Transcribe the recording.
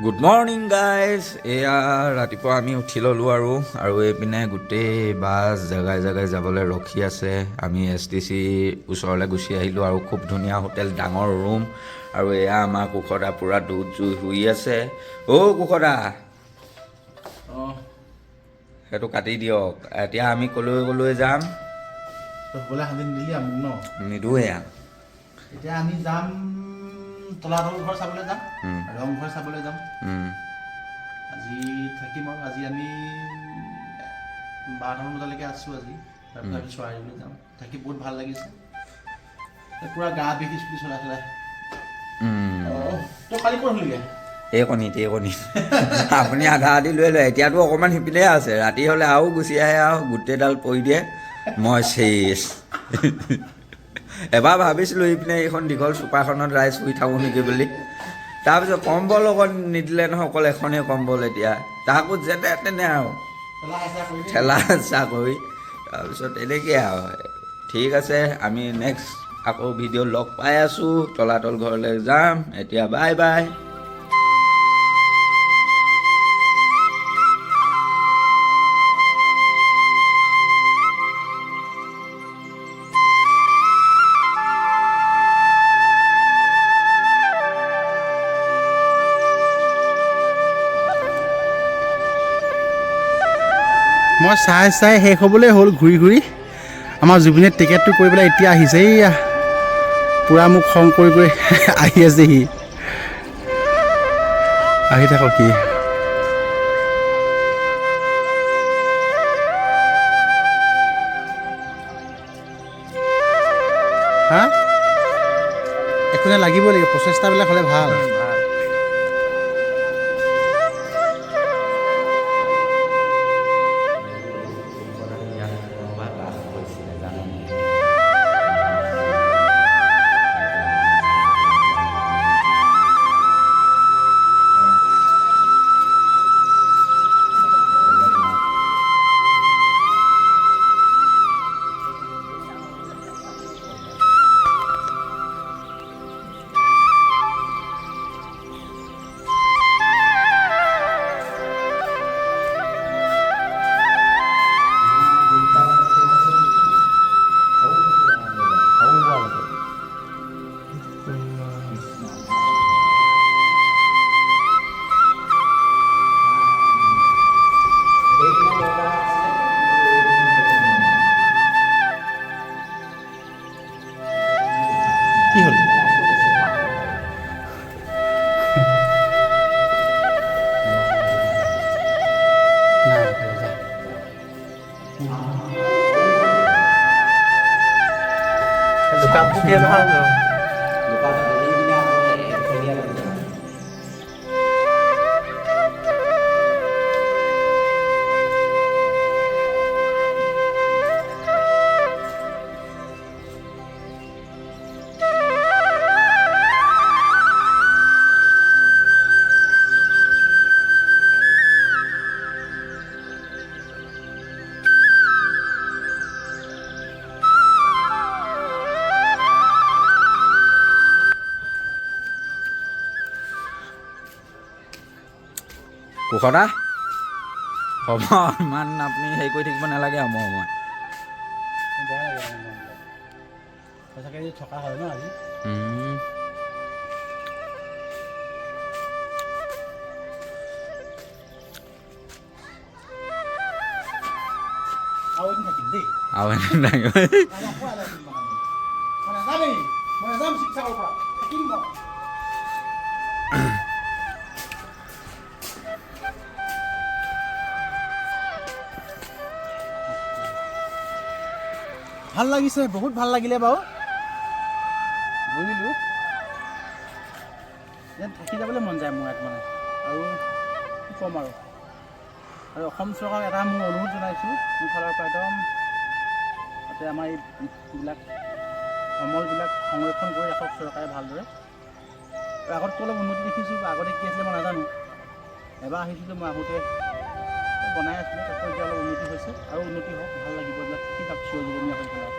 Good morning guys. এয়া ৰাতিপুৱা আমি উঠি ল'লোঁ আৰু এইপিনে গোটেই বাছ জেগাই জেগাই যাবলৈ ৰখি আছে। আমি STC ওচৰলৈ গুচি আহিলোঁ আৰু খুব ধুনীয়া হোটেল, ডাঙৰ ৰুম। আৰু এয়া আমাৰ কুশদা পূৰা দুধ জুই শুই আছে। কুশদা সেইটো কাটি দিয়ক। এতিয়া আমি ক'লৈ যাম? নিদোঁ এয়া। এতিয়া আমি যাম তলাতল ঘৰ চাবলৈ যাম, ৰংঘৰ চাবলৈ যাম। আজি থাকিম আৰু আজি আমি 12টামান বজালৈকে আছোঁ আজি। তাৰপিছত আমি চৰাইদেউলৈ যাম। থাকি বহুত ভাল লাগিছে। পূৰা গা বিষ স্কুটি চলাই তই কালি ক'ত হ'লিগৈ? এই কণীত আপুনি আধা আধি লৈ লয়। এতিয়াতো অকণমান সিপিনে আছে, ৰাতি হ'লে আৰু গুচি আহে আৰু গোটেইডাল পৰি দিয়ে। মই চেছ। এবাৰ ভাবিছিলোঁ ইপিনে এইখন দীঘল চোপাখনত ৰাইজ শুই থাকোঁ নেকি বুলি। তাৰপিছত কম্বল অকণ নিদিলে নহয়, অকল এখনেই কম্বল। এতিয়া তাকো যেনে তেনে আৰু ঠেলা হেঁচা কৰি তাৰপিছত এনেকৈ আৰু ঠিক আছে। আমি নেক্সট আকৌ ভিডিঅ' লগ পাই আছোঁ। তলাতল ঘৰলৈ যাম এতিয়া। Bye bye. মই চাই শেষ হ'বলৈ হ'ল ঘূৰি ঘূৰি। আমাৰ জুবিনে টিকেটটো কৰি পেলাই এতিয়া আহিছে। এইয়া পূৰা মোক খং কৰি আহি আছেহি। আহি থাকক কি হা একো নাই, লাগিবই লাগিব। প্ৰচেষ্টাবিলাক হ'লে ভাল। কি হ'ল? কুশদা হ'ব, ইমান আপুনি হেৰি কৰি থাকিব নালাগে আৰু মই বেয়া লাগে সঁচাকৈ থকা হয় ন আজি। আৰু এদিন থাকিম দেই। আৰু এদিন থাকিম। মই যাম শিৱসাগৰৰ পৰা থাকিম মই। ভাল লাগিছে, বহুত ভাল লাগিলে বাৰু। বুজিলোঁ যেন থাকি যাবলৈ মন যায় মোৰ ইয়াত মানে। আৰু কি ক'ম আৰু অসম চৰকাৰক এটা মোৰ অনুৰোধ জনাইছোঁ মোৰ ফালৰ পৰা একদম, যাতে আমাৰ এইবিলাক সমলবিলাক সংৰক্ষণ কৰি ৰাখক চৰকাৰে ভালদৰে। আগতকৈ অলপ উন্নতি দেখিছোঁ, আগতে কি আছিলে মই নাজানো। এবাৰ আহিছিলোঁ মই আহোঁতে বনাই আছিলে, তাতো এতিয়া অলপ উন্নতি হৈছে আৰু উন্নতি হওক, ভাল লাগিব এইবিলাক। কি ভাবিছোঁ জীৱনীয়া হৈ পেলাই।